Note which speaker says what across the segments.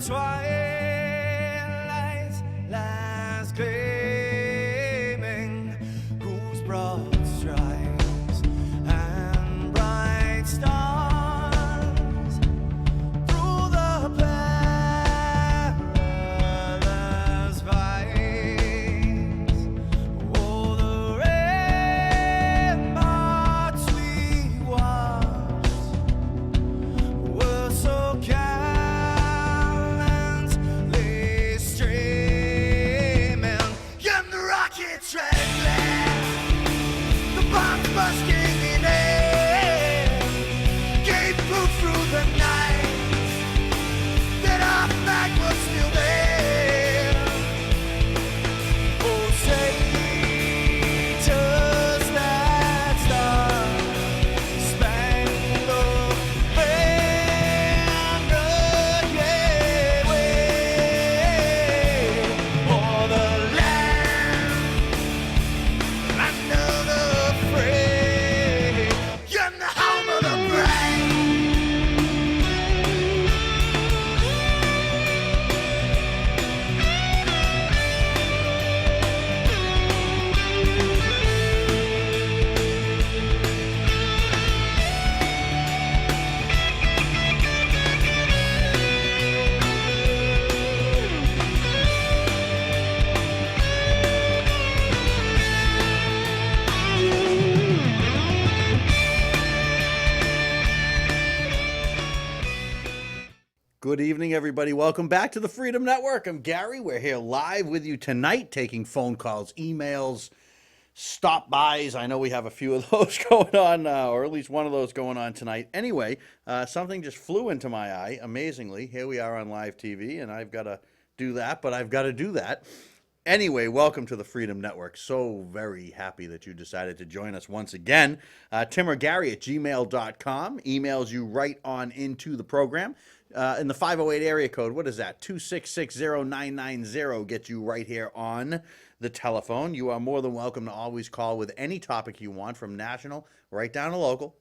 Speaker 1: twilight lies gleaming, whose broad stripes and bright stars through the perilous fights. Oh, the ramparts we watched were so gallantly streaming, and the rockets trembling, the bombs bursting in air, gave proof through the night that our flag was still there. Oh, say, does that star-spangled banner yet wave o'er the land under the fray, and the home of the brave?
Speaker 2: Good evening, everybody. Welcome back to the Freedom Network. I'm Gary. We're here live with you tonight, taking phone calls, emails, stop-bys. I know we have a few of those going on, or at least one of those going on tonight. Anyway, something just flew into my eye, amazingly. Here we are on live TV, and I've got to do that, but I've got to do that. Anyway, welcome to the Freedom Network. So very happy that you decided to join us once again. timorgary@gmail.com emails you right on into the program. In the 508 area code, what is that? 2660990 gets you right here on the telephone. You are more than welcome to always call with any topic you want, from national right down to local.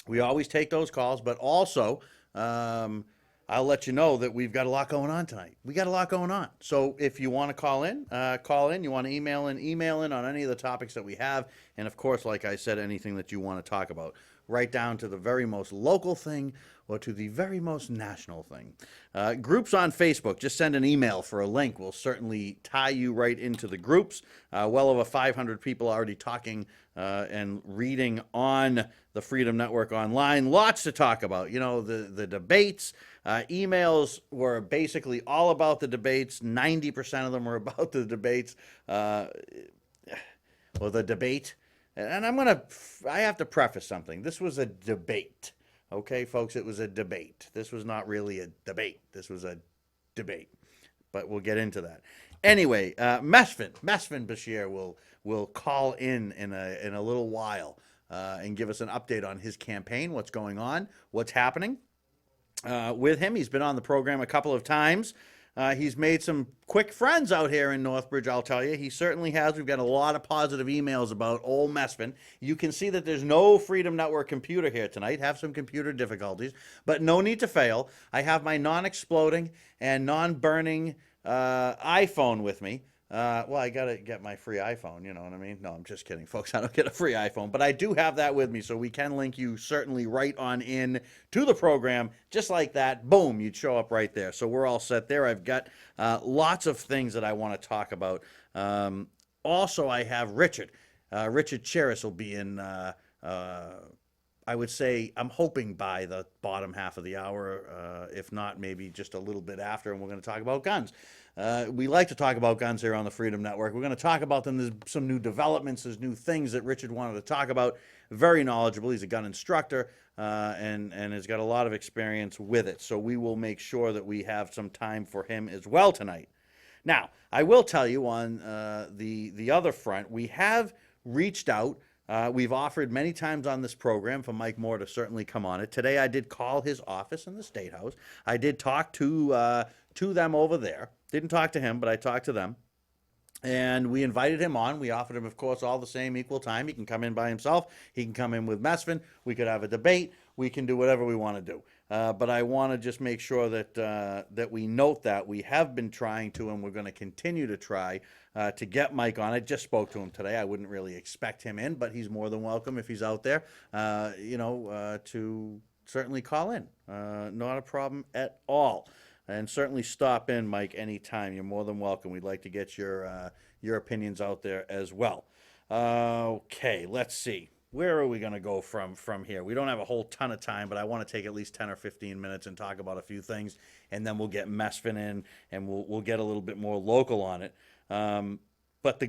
Speaker 2: We always take those calls, but also I'll let you know that we've got a lot going on tonight. We got a lot going on. So if you want to call in, call in. You want to email in on any of the topics that we have. And of course, like I said, anything that you want to talk about, right down to the very most local thing or to the very most national thing. Groups on Facebook, just send an email for a link. We'll certainly tie you right into the groups. Well over 500 people already talking and reading on the Freedom Network online. Lots to talk about. You know, the debates. Emails were basically all about the debates. 90% of them were about the debates, or the debate. And I have to preface something. This was a debate. Okay, folks, it was a debate. This was not really a debate. This was a debate. But we'll get into that. Anyway, Messman Bashir will call in a little while and give us an update on his campaign, what's going on, what's happening with him. He's been on the program a couple of times. He's made some quick friends out here in Northbridge, I'll tell you. He certainly has. We've got a lot of positive emails about old Messman. You can see that there's no Freedom Network computer here tonight. Have some computer difficulties, but no need to fail. I have my non-exploding and non-burning iPhone with me. Well, I got to get my free iPhone, you know what I mean? No, I'm just kidding, folks. I don't get a free iPhone, but I do have that with me, so we can link you certainly right on in to the program. Just like that, boom, you'd show up right there. So we're all set there. I've got lots of things that I want to talk about. Also, I have Richard. Richard Cheris will be in, I would say, I'm hoping by the bottom half of the hour, if not maybe just a little bit after, and we're going to talk about guns. We like to talk about guns here on the Freedom Network. We're going to talk about them. There's some new developments. There's new things that Richard wanted to talk about. Very knowledgeable. He's a gun instructor and has got a lot of experience with it. So we will make sure that we have some time for him as well tonight. Now, I will tell you on the other front, we have reached out. We've offered many times on this program for Mike Moore to certainly come on it. Today I did call his office in the State House. I did talk to them over there. Didn't talk to him, but I talked to them. And we invited him on. We offered him, of course, all the same equal time. He can come in by himself. He can come in with Messman. We could have a debate. We can do whatever we want to do. But I want to just make sure that we note that we have been trying to, and we're going to continue to try to get Mike on. I just spoke to him today. I wouldn't really expect him in, but he's more than welcome if he's out there, to certainly call in. Not a problem at all. And certainly stop in, Mike, anytime. You're more than welcome. We'd like to get your opinions out there as well. Okay, let's see. Where are we going to go from here? We don't have a whole ton of time, but I want to take at least 10 or 15 minutes and talk about a few things, and then we'll get Messman in, and we'll get a little bit more local on it. But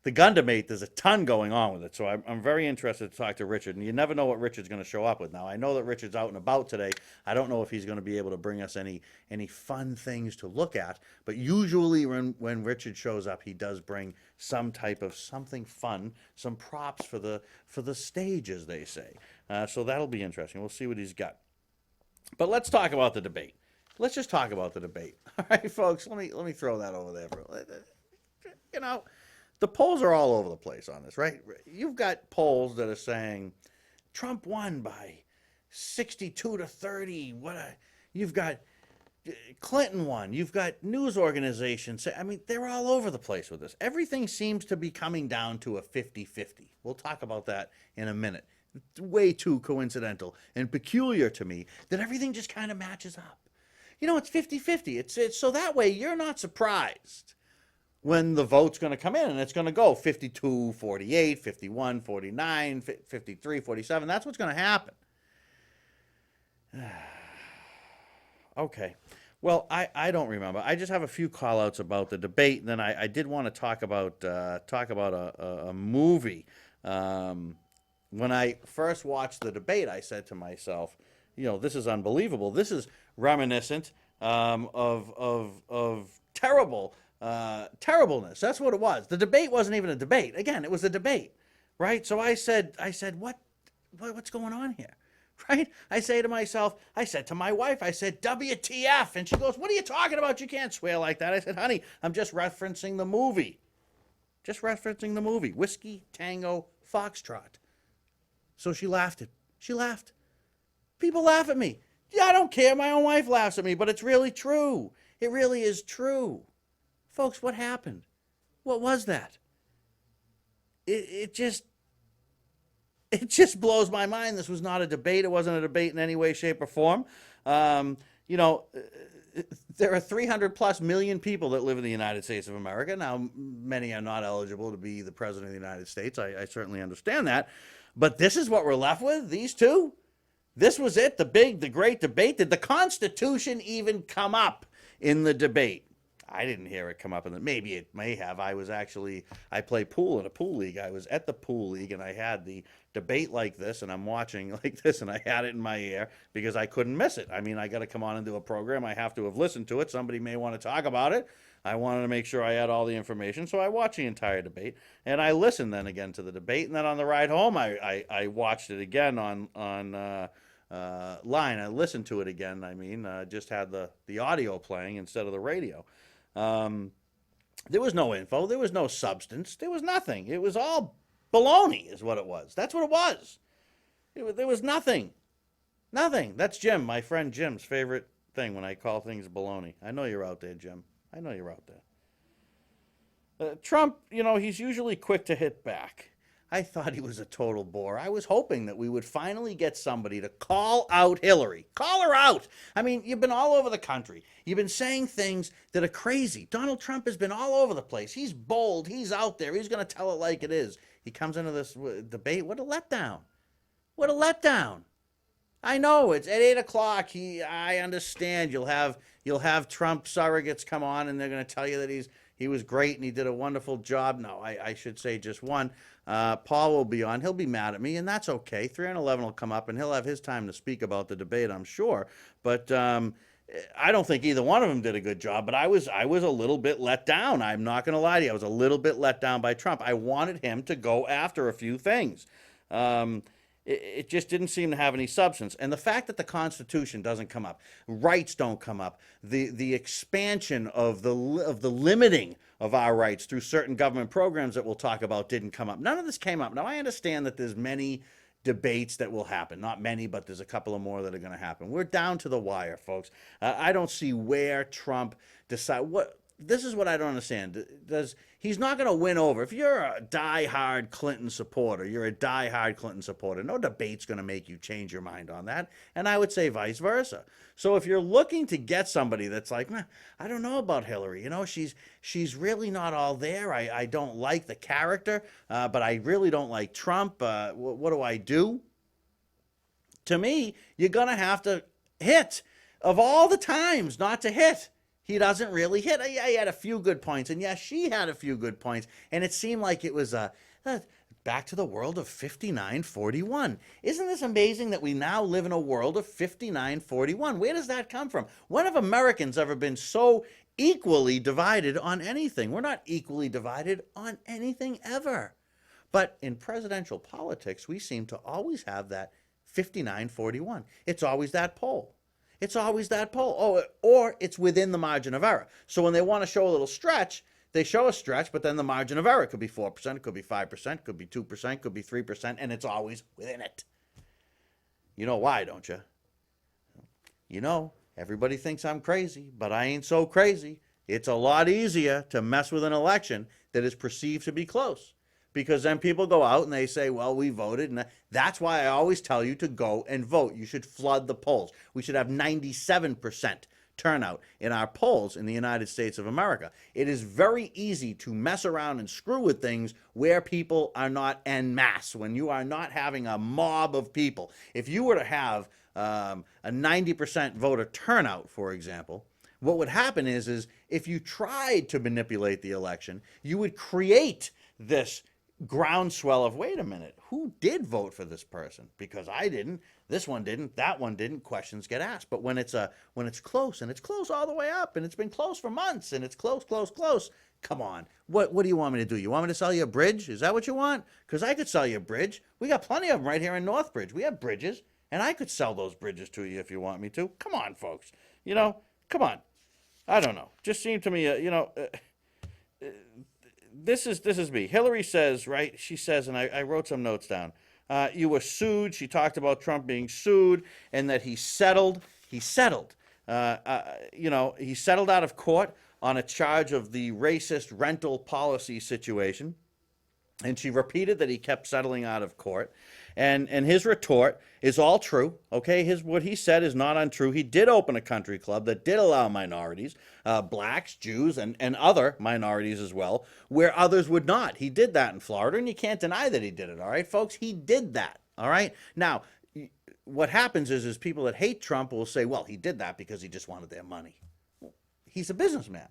Speaker 2: the gun debate, there's a ton going on with it, so I'm very interested to talk to Richard, and you never know what Richard's going to show up with. Now, I know that Richard's out and about today. I don't know if he's going to be able to bring us any fun things to look at, but usually when Richard shows up, he does bring some type of something fun, some props for the stage, as they say. So that'll be interesting. We'll see what he's got. But let's talk about the debate. Let's just talk about the debate. All right, folks, let me throw that over there. The polls are all over the place on this, right? You've got polls that are saying Trump won by 62 to 30. You've got Clinton won. You've got news organizations. They're all over the place with this. Everything seems to be coming down to a 50-50. We'll talk about that in a minute. It's way too coincidental and peculiar to me that everything just kind of matches up. It's 50-50. It's so that way you're not surprised when the vote's going to come in, and it's going to go 52-48, 51-49, 53-47. That's what's going to happen. Okay. Well, I don't remember. I just have a few call-outs about the debate, and then I did want to talk about a movie. When I first watched the debate, I said to myself, this is unbelievable. This is reminiscent of terribleness. That's what it was. The debate wasn't even a debate. Again, it was a debate, right? So I said, what's going on here, right? I say to myself, I said to my wife, I said, WTF? And she goes, what are you talking about? You can't swear like that. I said, honey, I'm just referencing the movie. Whiskey, Tango, Foxtrot. So she laughed. People laugh at me. Yeah, I don't care. My own wife laughs at me, but it's really true. It really is true. Folks, what happened? What was that? It just blows my mind. This was not a debate. It wasn't a debate in any way, shape, or form. There are 300 plus million people that live in the United States of America. Now, many are not eligible to be the president of the United States. I certainly understand that. But this is what we're left with, these two? This was it, the great debate? Did the Constitution even come up in the debate? I didn't hear it come up maybe it may have. I play pool in a pool league. I was at the pool league and I had the debate like this and I'm watching like this and I had it in my ear because I couldn't miss it. I got to come on and do a program. I have to have listened to it. Somebody may want to talk about it. I wanted to make sure I had all the information. So I watched the entire debate and I listened then again to the debate. And then on the ride home, I watched it again on line. I listened to it again. Just had the audio playing instead of the radio. There was no info. There was no substance. There was nothing. It was all baloney is what it was. That's what it was. There was nothing. Nothing. That's Jim, my friend Jim's favorite thing when I call things baloney. I know you're out there, Jim. I know you're out there. Trump, he's usually quick to hit back. I thought he was a total bore. I was hoping that we would finally get somebody to call out Hillary. Call her out. You've been all over the country. You've been saying things that are crazy. Donald Trump has been all over the place. He's bold. He's out there. He's going to tell it like it is. He comes into this debate. What a letdown. What a letdown. I know it's at 8 o'clock. I understand. You'll have Trump surrogates come on and they're going to tell you that he was great and he did a wonderful job. No, I should say just one. Paul will be on. He'll be mad at me, and that's okay. 311 will come up, and he'll have his time to speak about the debate, I'm sure. But I don't think either one of them did a good job. But I was a little bit let down. I'm not going to lie to you. I was a little bit let down by Trump. I wanted him to go after a few things. It just didn't seem to have any substance. And the fact that the Constitution doesn't come up, rights don't come up, the expansion of the limiting of our rights through certain government programs that we'll talk about didn't come up. None of this came up. Now, I understand that there's many debates that will happen. Not many, but there's a couple of more that are going to happen. We're down to the wire, folks. I don't see where Trump decide what. This is what I don't understand. He's not going to win over. If you're a diehard Clinton supporter, you're a diehard Clinton supporter. No debate's going to make you change your mind on that. And I would say vice versa. So if you're looking to get somebody that's like, I don't know about Hillary. She's really not all there. I don't like the character, but I really don't like Trump. What do I do? To me, you're going to have to hit. Of all the times not to hit, he doesn't really hit. He had a few good points, and yes, she had a few good points, and it seemed like it was back to the world of 59-41. Isn't this amazing that we now live in a world of 59-41? Where does that come from? When have Americans ever been so equally divided on anything? We're not equally divided on anything ever. But in presidential politics, we seem to always have that 59-41. It's always that poll. It's always that poll. Or it's within the margin of error. So when they want to show a little stretch, they show a stretch, but then the margin of error could be 4%, it could be 5%, could be 2%, could be 3%, and it's always within it. You know why, don't you? Everybody thinks I'm crazy, but I ain't so crazy. It's a lot easier to mess with an election that is perceived to be close. Because then people go out and they say, well, we voted. And that's why I always tell you to go and vote. You should flood the polls. We should have 97% turnout in our polls in the United States of America. It is very easy to mess around and screw with things where people are not en masse, when you are not having a mob of people. If you were to have a 90% voter turnout, for example, what would happen is if you tried to manipulate the election, you would create this groundswell of, wait a minute, who did vote for this person? Because I didn't, this one didn't, that one didn't, questions get asked. But when it's close, and it's close all the way up, and it's been close for months, and it's close, come on. What do you want me to do? You want me to sell you a bridge? Is that what you want? Because I could sell you a bridge. We got plenty of them right here in Northbridge. We have bridges, and I could sell those bridges to you if you want me to. Come on, folks. Come on. I don't know. Just seemed to me, This is me. Hillary says, right? She says, and I wrote some notes down. You were sued. She talked about Trump being sued and that he settled. He settled. He settled out of court on a charge of the racist rental policy situation. And she repeated that he kept settling out of court. And his retort is all true, okay? What he said is not untrue. He did open a country club that did allow minorities, blacks, Jews, and other minorities as well, where others would not. He did that in Florida, and you can't deny that he did it, all right, folks? He did that, all right? Now, what happens is people that hate Trump will say, well, he did that because he just wanted their money. Well, he's a businessman.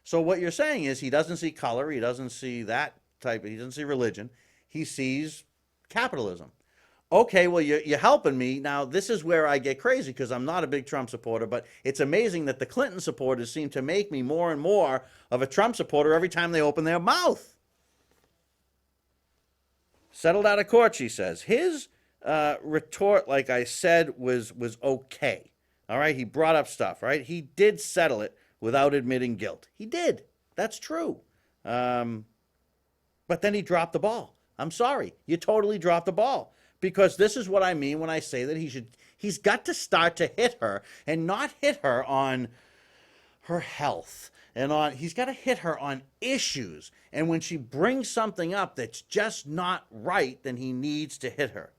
Speaker 2: So what you're saying is he doesn't see color, he doesn't see that type, he doesn't see religion, he sees capitalism. Okay, well, you're helping me. Now, this is where I get crazy because I'm not a big Trump supporter, but it's amazing that the Clinton supporters seem to make me more and more of a Trump supporter every time they open their mouth. Settled out of court, she says. His retort, like I said, was okay. All right, he brought up stuff, right? He did settle it without admitting guilt. He did. That's true. But then he dropped the ball. I'm sorry. You totally dropped the ball. Because this is what I mean when I say that he's got to start to hit her and not hit her on her health. He's got to hit her on issues. And when she brings something up that's just not right, then he needs to hit her.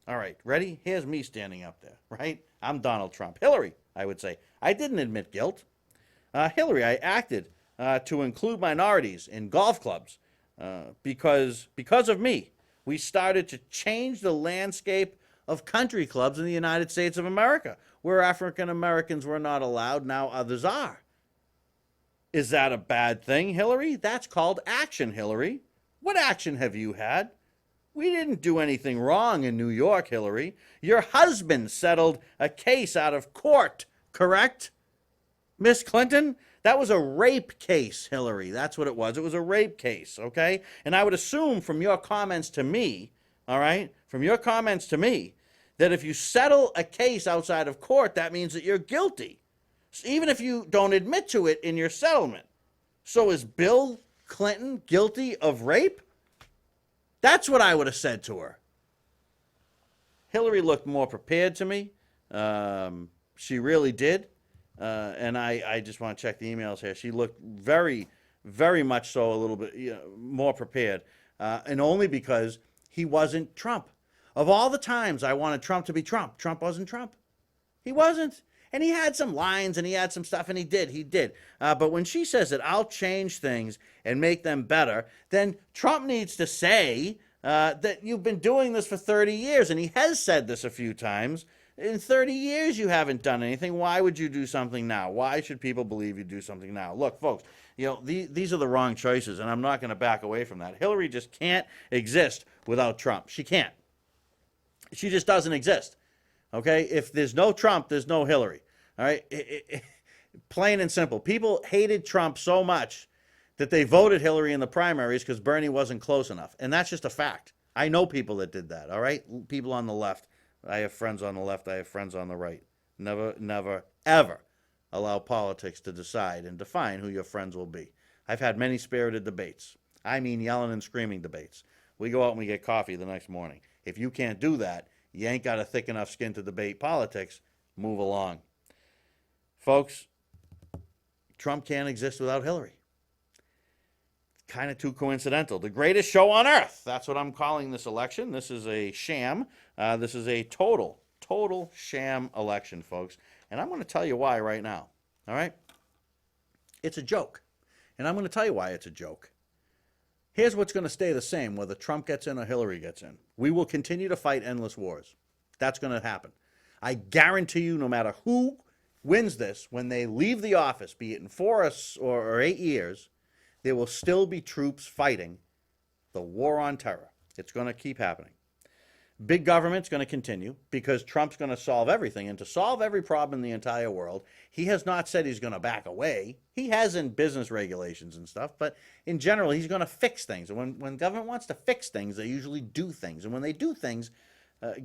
Speaker 2: All right, ready? Here's me standing up there, right? I'm Donald Trump. Hillary, I would say. I didn't admit guilt. Hillary, I acted to include minorities in golf clubs because of me. We started to change the landscape of country clubs in the United States of America, where African Americans were not allowed, now others are. Is that a bad thing, Hillary? That's called action, Hillary. What action have you had? We didn't do anything wrong in New York, Hillary. Your husband settled a case out of court, correct? Miss Clinton? That was a rape case, Hillary. That's what it was. It was a rape case, okay? And I would assume from your comments to me, all right, from your comments to me, that if you settle a case outside of court, that means that you're guilty, even if you don't admit to it in your settlement. So is Bill Clinton guilty of rape? That's what I would have said to her. Hillary looked more prepared to me. She really did. And I just want to check the emails here. She looked very, very much so a little bit more prepared. And only because he wasn't Trump. Of all the times I wanted Trump to be Trump, Trump wasn't Trump. He wasn't. And he had some lines and he had some stuff, and he did. But when she says that I'll change things and make them better, then Trump needs to say that you've been doing this for 30 years. And he has said this a few times. In 30 years, you haven't done anything. Why would you do something now? Why should people believe you do something now? Look, folks, these are the wrong choices, and I'm not going to back away from that. Hillary just can't exist without Trump. She can't. She just doesn't exist. Okay? If there's no Trump, there's no Hillary. All right? Plain and simple. People hated Trump so much that they voted Hillary in the primaries because Bernie wasn't close enough. And that's just a fact. I know people that did that. All right? People on the left. I have friends on the left. I have friends on the right. Never, ever allow politics to decide and define who your friends will be. I've had many spirited debates. I mean yelling and screaming debates. We go out and we get coffee the next morning. If you can't do that, you ain't got a thick enough skin to debate politics. Move along. Folks, Trump can't exist without Hillary. Kind of too coincidental. The greatest show on earth. That's what I'm calling this election. This is a sham. This is a total sham election, folks. And I'm going to tell you why right now. All right? It's a joke. And I'm going to tell you why it's a joke. Here's what's going to stay the same whether Trump gets in or Hillary gets in. We will continue to fight endless wars. That's going to happen. I guarantee you, no matter who wins this, when they leave the office, be it in 4 or 8 years, there will still be troops fighting the war on terror. It's going to keep happening. Big government's going to continue because Trump's going to solve everything. And to solve every problem in the entire world, he has not said he's going to back away. He has in business regulations and stuff, but in general, he's going to fix things. And when government wants to fix things, they usually do things. And when they do things,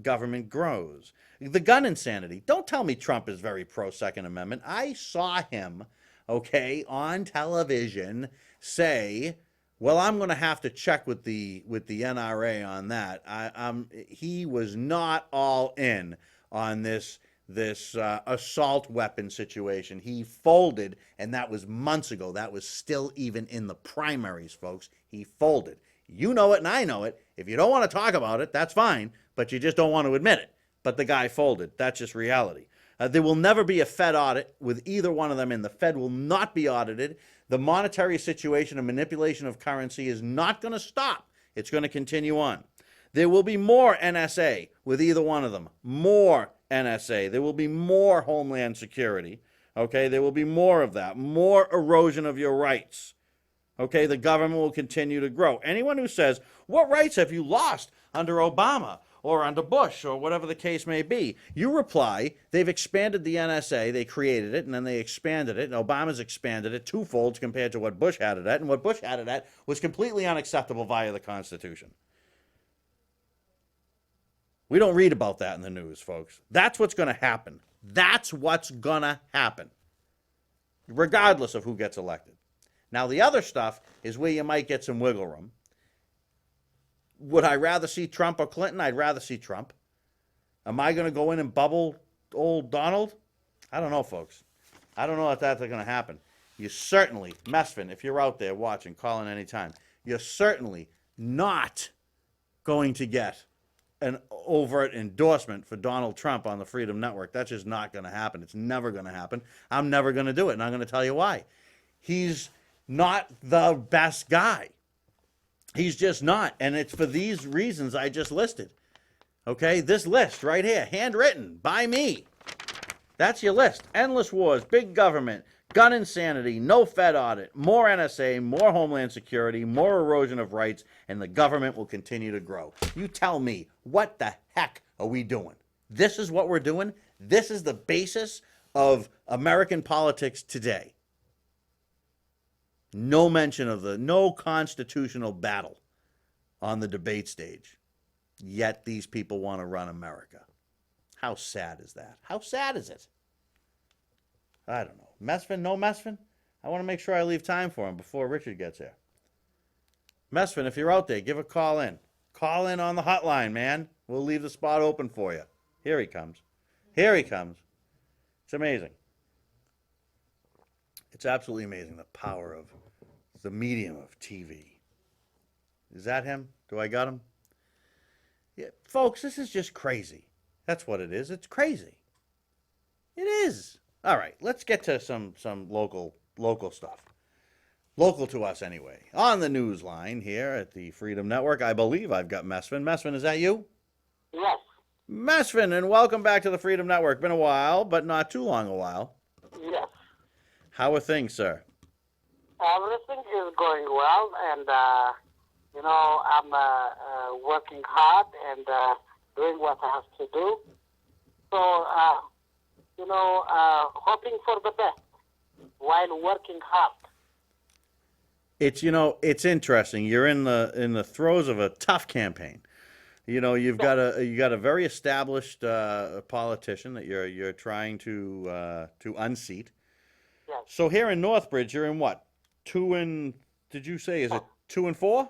Speaker 2: government grows. The gun insanity. Don't tell me Trump is very pro-Second Amendment. I saw him, on television say, well, I'm going to have to check with the NRA on that. He was not all in on this assault weapon situation. He folded, and that was months ago. That was still even in the primaries, folks. He folded. You know it, and I know it. If you don't want to talk about it, that's fine, but you just don't want to admit it. But the guy folded. That's just reality. There will never be a Fed audit with either one of them in. The Fed will not be audited. The monetary situation and manipulation of currency is not going to stop. It's going to continue on. There will be more NSA with either one of them. More NSA. There will be more Homeland Security. Okay, there will be more of that. More erosion of your rights. Okay, the government will continue to grow. Anyone who says, what rights have you lost under Obama or under Bush or whatever the case may be, you reply, they've expanded the NSA, they created it, and then they expanded it, and Obama's expanded it twofold compared to what Bush had it at, and what Bush had it at was completely unacceptable via the Constitution. We don't read about that in the news, folks. That's what's going to happen. That's what's going to happen, regardless of who gets elected. Now, the other stuff is where you might get some wiggle room. Would I rather see Trump or Clinton? I'd rather see Trump. Am I going to go in and bubble old Donald? I don't know, folks. I don't know if that's going to happen. You certainly, Messman, if you're out there watching, call in anytime, you're certainly not going to get an overt endorsement for Donald Trump on the Freedom Network. That's just not going to happen. It's never going to happen. I'm never going to do it, and I'm going to tell you why. He's not the best guy. He's just not. And it's for these reasons I just listed. Okay? This list right here, handwritten by me. That's your list. Endless wars, big government, gun insanity, no Fed audit, more NSA, more Homeland Security, more erosion of rights, and the government will continue to grow. You tell me, what the heck are we doing? This is what we're doing? This is the basis of American politics today. No mention of no constitutional battle on the debate stage. Yet these people want to run America. How sad is that? How sad is it? I don't know. Messman, no Messman? I want to make sure I leave time for him before Richard gets here. Messman, if you're out there, give a call in. Call in on the hotline, man. We'll leave the spot open for you. Here he comes. Here he comes. It's amazing. It's absolutely amazing, the power of the medium of TV. Is that him? Do I got him? Yeah, folks, this is just crazy. That's what it is. It's crazy. It is. All right, let's get to some local stuff. Local to us, anyway. On the news line here at the Freedom Network, I believe I've got Messman. Messman, is that you?
Speaker 3: Yes.
Speaker 2: Messman, and welcome back to the Freedom Network. Been a while, but not too long a while.
Speaker 3: Yes.
Speaker 2: How are things, sir?
Speaker 3: Everything is going well, and I'm working hard and doing what I have to do. So, hoping for the best while working hard.
Speaker 2: It's interesting. You're in the throes of a tough campaign. You've got a very established politician that you're trying to unseat.
Speaker 3: Yes.
Speaker 2: So here in Northbridge, you're in what? Did you say, is it 2 and 4?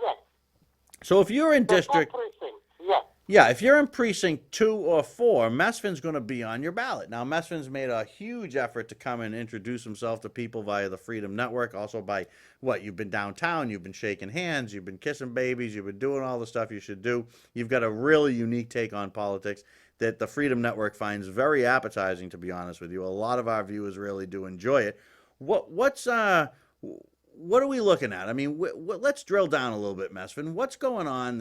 Speaker 3: Yes.
Speaker 2: So if you're in district,
Speaker 3: yes.
Speaker 2: yeah, if you're in precinct 2 or 4, Messman's going to be on your ballot. Now, Messman's made a huge effort to come and introduce himself to people via the Freedom Network. Also by you've been downtown, you've been shaking hands, you've been kissing babies, you've been doing all the stuff you should do. You've got a really unique take on politics that the Freedom Network finds very appetizing, to be honest with you. A lot of our viewers really do enjoy it. What are we looking at? I mean, let's drill down a little bit, Messman. What's going on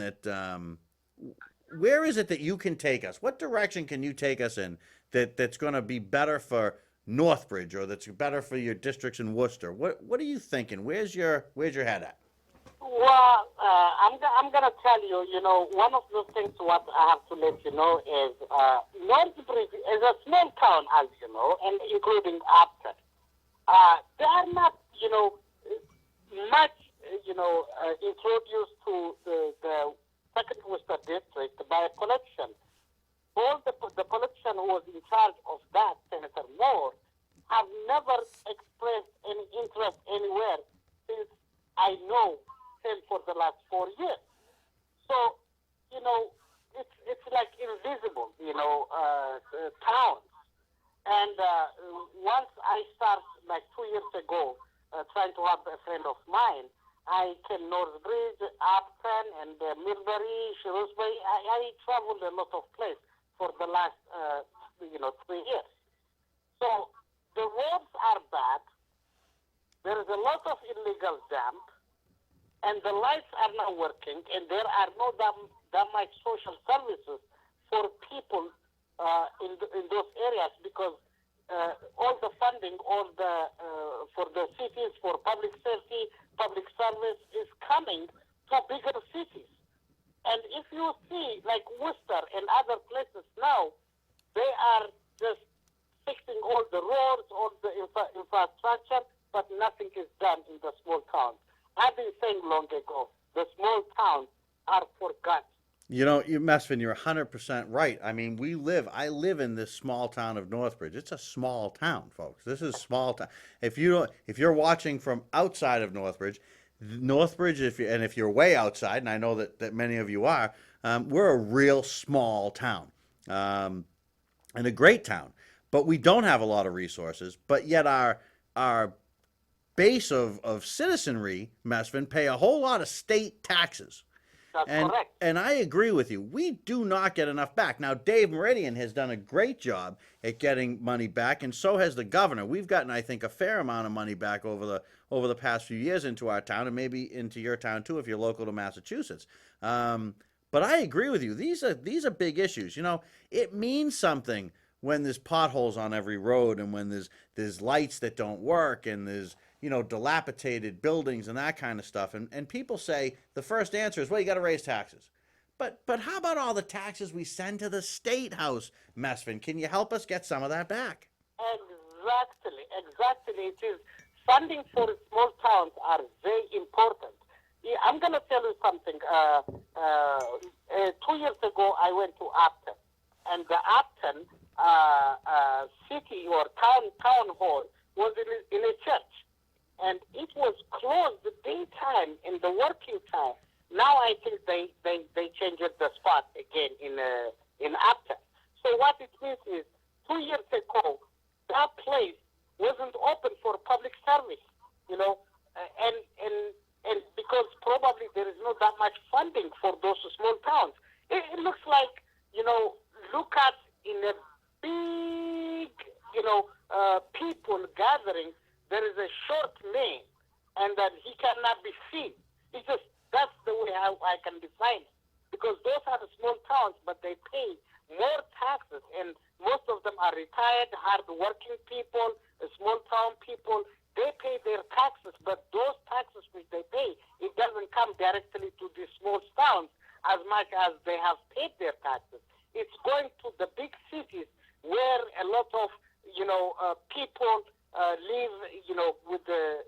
Speaker 2: where is it that you can take us? What direction can you take us in that's going to be better for Northbridge, or that's better for your districts in Worcester? What are you thinking? Where's your head at?
Speaker 3: Well, I'm gonna tell you. One of the things what I have to let you know is Northbridge is a small town, as you know, and including Upton. They are not, much, introduced to the second Worcester district by a collection. All the collection who was in charge of that, Senator Moore, have never expressed any interest anywhere since I know him for the last 4 years. So, it's like invisible, towns. And once I start, like 2 years ago, trying to have a friend of mine, I came Northbridge, Upton, and Millbury, Shrewsbury. I traveled a lot of places for the last, 3 years. So the roads are bad. There is a lot of illegal dump, and the lights are not working, and there are no that much social services for people in those areas, because all the funding, for the cities, for public safety, public service is coming to bigger cities. And if you see, like Worcester and other places now, they are just fixing all the roads, all the infrastructure, but nothing is done in the small towns. I've been saying long ago, the small towns are forgotten.
Speaker 2: Messman, you're 100% right. I mean, I live in this small town of Northbridge. It's a small town, folks. This is small town. If you're watching from outside of Northbridge, if you're way outside, and I know that many of you are, we're a real small town, and a great town. But we don't have a lot of resources. But yet our base of citizenry, Messman, pay a whole lot of state taxes.
Speaker 3: That's correct.
Speaker 2: And I agree with you. We do not get enough back. Now, Dave Meridian has done a great job at getting money back, and so has the governor. We've gotten, I think, a fair amount of money back over the past few years into our town, and maybe into your town too if you're local to Massachusetts. But I agree with you. These are big issues. It means something when there's potholes on every road, and when there's lights that don't work, and there's dilapidated buildings and that kind of stuff. And people say the first answer is, well, you got to raise taxes. But how about all the taxes we send to the state house, Messman? Can you help us get some of that back?
Speaker 3: Exactly. It is funding for small towns are very important. I'm going to tell you something. 2 years ago, I went to Upton, and the Upton city or town hall was in a church. And it was closed the daytime and the working time Now I think they changed the spot again in Upton. So what it means is 2 years ago, that place wasn't open for public service, and because probably there is not that much funding for those small towns. It looks like, look at in a big, people gathering, there is a short man, and that he cannot be seen. It's just, that's the way I can define it. Because those are the small towns, but they pay more taxes, and most of them are retired, hard-working people, small town people. They pay their taxes, but those taxes which they pay, it doesn't come directly to these small towns as much as they have paid their taxes. It's going to the big cities where a lot of people live, with the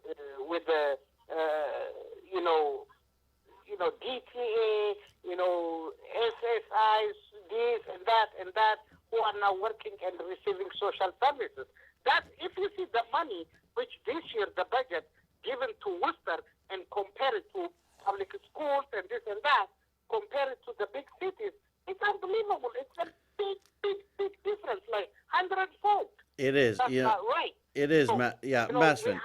Speaker 3: DTA, SSIs, this and that, who are now working and receiving social services. That, if you see the money, which this year the budget given to Worcester and compare it to public schools and this and that, compare it to the big cities, it's unbelievable. It's a big difference, like 100-fold.
Speaker 2: It is.
Speaker 3: That's not right.
Speaker 2: It is.
Speaker 3: So,
Speaker 2: Messman.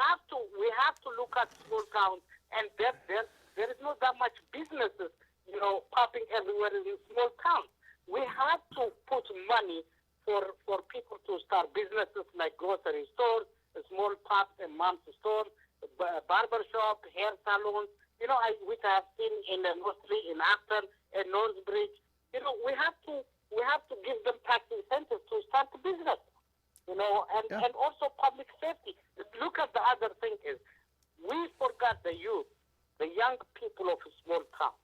Speaker 3: we have to look at small towns, and there is not that much businesses, popping everywhere in small towns. We have to put money for people to start businesses like grocery stores, small pops and moms stores, barber shop, hair salons. Which I have seen in mostly in Acton and Northbridge. We have to give them tax incentives to start the business. And also public safety. Look at the other thing is, we forgot the youth, the young people of small towns.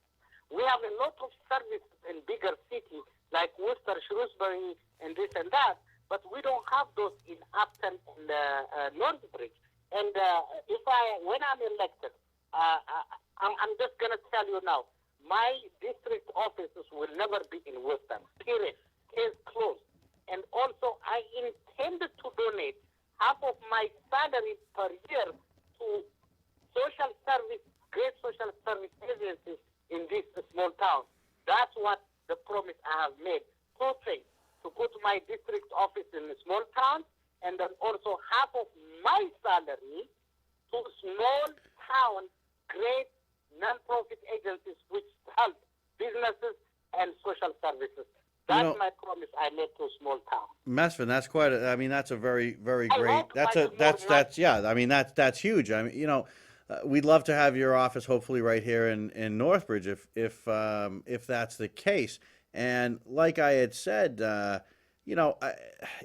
Speaker 3: We have a lot of services in bigger cities like Worcester, Shrewsbury, and this and that, but we don't have those in Upton and Northbridge. And when I'm elected, I'm just going to tell you now, my district offices will never be in Worcester, period. Case closed. And also, I intended to donate half of my salary per year to social service, great social service agencies in this small town. That's what the promise I have made. Two things: to put my district office in a small town, and then also half of my salary to small town, great non-profit agencies which help businesses and social services. That's my promise I made to a small town.
Speaker 2: Messman, that's quite that's a very, very
Speaker 3: I
Speaker 2: great,
Speaker 3: hope
Speaker 2: that's huge. We'd love to have your office hopefully right here in Northbridge if that's the case. And like I had said,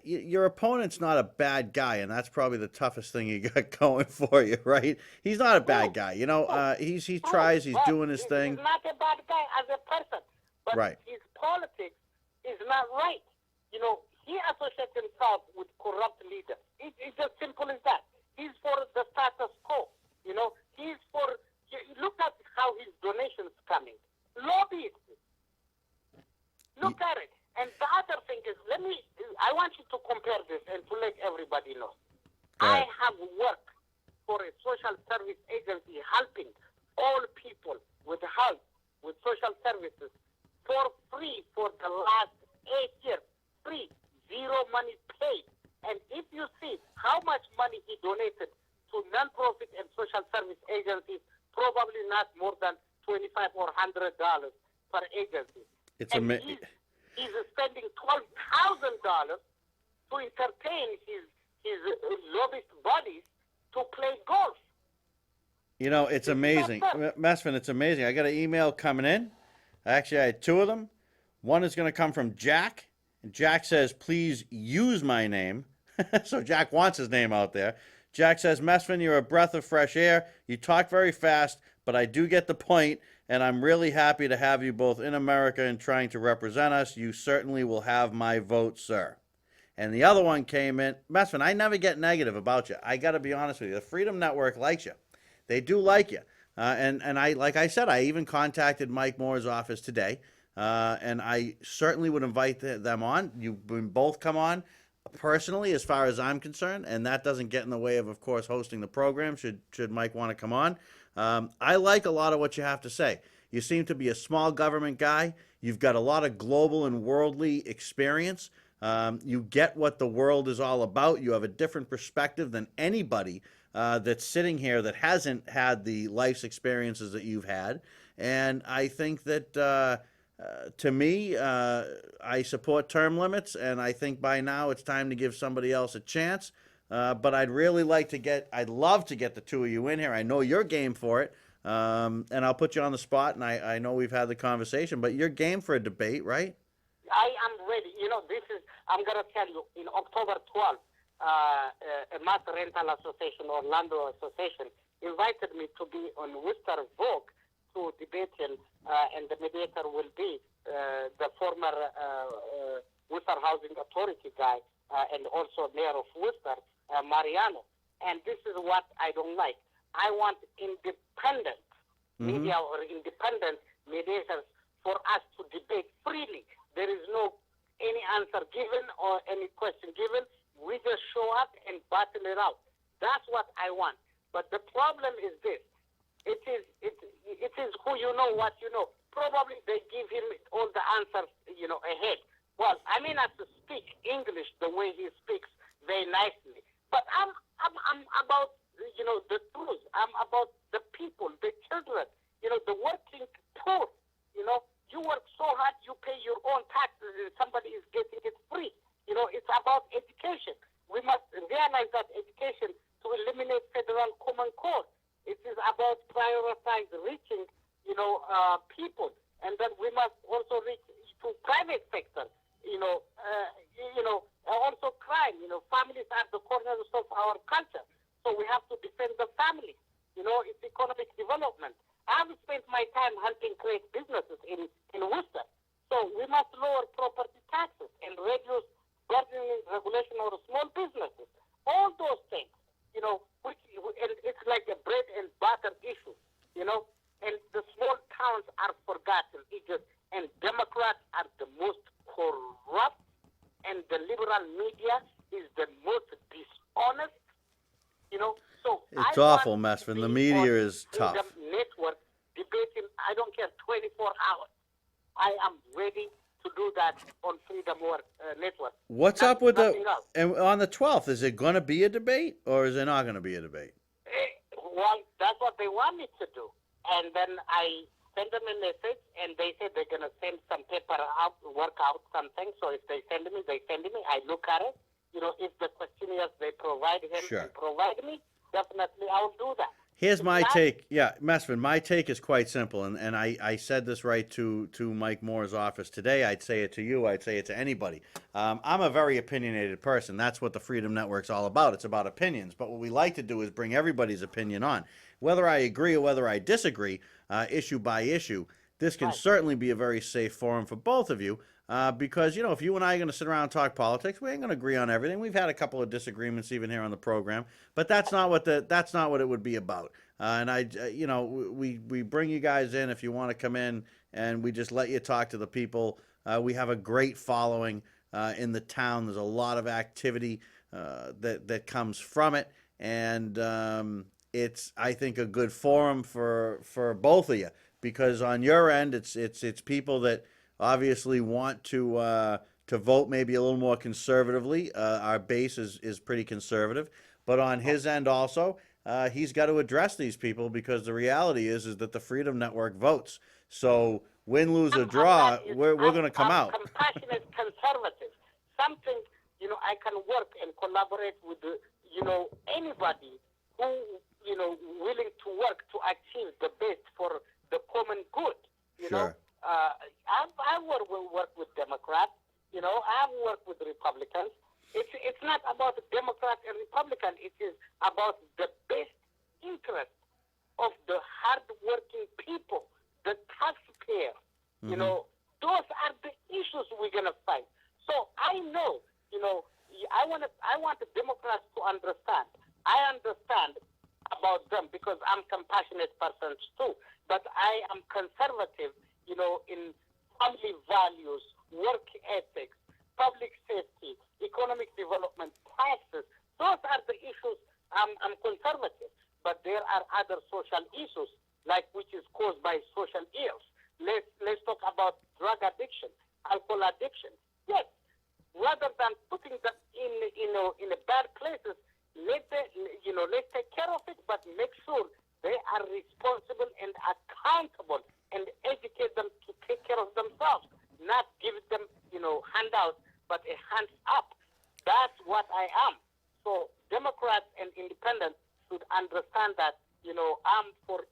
Speaker 2: your opponent's not a bad guy, and that's probably the toughest thing you got going for you, right? He's not a bad guy. He tries, he's doing his thing.
Speaker 3: He's not a bad guy as a person, but
Speaker 2: right.
Speaker 3: His politics is not right. He associates himself with corrupt leaders. It's as simple as that. He's for the status quo. He's for. Look at how his donations coming. Lobbyists. Look at it. And the other thing is, I want you to compare this and to let everybody know. I have worked for a social service agency helping all people with health, with social services, for free for the last 8 years. Free, zero money paid. And if you see how much money he donated to non-profit and social service agencies, probably not more than $25 or $100 per agency.
Speaker 2: It's amazing.
Speaker 3: He's spending $12,000 to entertain his lobbyist buddies to play golf.
Speaker 2: It's amazing. Messman, it's amazing. I got an email coming in. Actually, I had two of them. One is going to come from Jack. And Jack says, please use my name. So Jack wants his name out there. Jack says, Messman, you're a breath of fresh air. You talk very fast, but I do get the point, and I'm really happy to have you both in America and trying to represent us. You certainly will have my vote, sir. And the other one came in. Messman, I never get negative about you. I got to be honest with you. The Freedom Network likes you. They do like you. And I, like I said, I even contacted Mike Moore's office today, and I certainly would invite them on. You both come on. personally, as far as I'm concerned, and that doesn't get in the way of course, hosting the program. Should Mike want to come on? I like a lot of what you have to say. You seem to be a small government guy. You've got a lot of global and worldly experience. You get what the world is all about. You have a different perspective than anybody that's sitting here that hasn't had the life's experiences that you've had. And I think that to me, I support term limits, and I think by now it's time to give somebody else a chance. But I'd love to get the two of you in here. I know you're game for it. And I'll put you on the spot, and I know we've had the conversation, but you're game for a debate, right?
Speaker 3: I am ready. I'm going to tell you, in October 12th, a mass rental association, Orlando Association, invited me to be on Worcester Vogue to debate him, and the mediator will be the former Worcester Housing Authority guy and also mayor of Worcester, Mariano. And this is what I don't like. I want independent media or independent mediators for us to debate freely. There is no any answer given or any question given. We just show up and battle it out. That's what I want. But the problem is this. It is who you know, what you know. Probably they give him all the answers, ahead. Well, I may not speak English the way he speaks very nicely, but I'm about the truth. I'm about the people, the children, the working poor. You work so hard, you pay your own taxes, and somebody is getting it free. It's about education. We must realize that education to eliminate federal common core. It is about prioritize reaching, people, and then we must also reach to private sector. Also crime. Families are the corners of our culture. So we have to defend the family. It's economic development. I have spent my time hunting great businesses in Worcester. So we must lower property taxes and reduce burdening regulation of small businesses. All those things, and it's like a bread and butter issue, and the small towns are forgotten. And Democrats are the most corrupt, and the liberal media is the most dishonest. So
Speaker 2: it's awful, Messman. The media is tough.
Speaker 3: Network debating, I don't care, 24 hours. I am ready to do that on Freedom Network.
Speaker 2: What's up with and on the 12th? Is it going to be a debate, or is it not going to be a debate?
Speaker 3: Well, that's what they want me to do. And then I send them a message, and they said they're going to send some paper out, work out something. So if they send me, I look at it. If the questionnaires they provide him and provide me, definitely I'll do that.
Speaker 2: Here's my take. Yeah, Messman, my take is quite simple, and I said this right to Mike Moore's office today. I'd say it to you. I'd say it to anybody. I'm a very opinionated person. That's what the Freedom Network's all about. It's about opinions. But what we like to do is bring everybody's opinion on. Whether I agree or whether I disagree, issue by issue, this can certainly be a very safe forum for both of you. Because, if you and I are going to sit around and talk politics, we ain't going to agree on everything. We've had a couple of disagreements even here on the program, but that's not what it would be about. We bring you guys in if you want to come in, and we just let you talk to the people. We have a great following in the town. There's a lot of activity that comes from it, and it's, I think, a good forum for both of you, because on your end, it's people that obviously want to vote maybe a little more conservatively. Our base is pretty conservative, but on his end also, he's got to address these people, because the reality is that the Freedom Network votes. So win, lose, or draw, we're going to come out.
Speaker 3: Compassionate conservative, something I can work and collaborate with anybody who willing to work to achieve the best for the common good.
Speaker 2: Sure.
Speaker 3: I work with Democrats. I've worked with Republicans. It's not about Democrat and Republican. It is about the best interest of the hard-working people, the taxpayer. Those are the issues we're gonna fight. So I know, I want the Democrats to understand. I understand about them because I'm compassionate person too. But I am conservative, in family values, work ethics, public safety, economic development, taxes. Those are the issues. I'm conservative, but there are other social issues, like which is caused by social ills. Let's talk about drug addiction, alcohol addiction. Yes, rather than putting them in a bad places, let's take care of it, but make sure they are responsible and accountable, and educate them to take care of themselves, not give them handouts, but a hands up. That's what I am. So Democrats and independents should understand that I'm for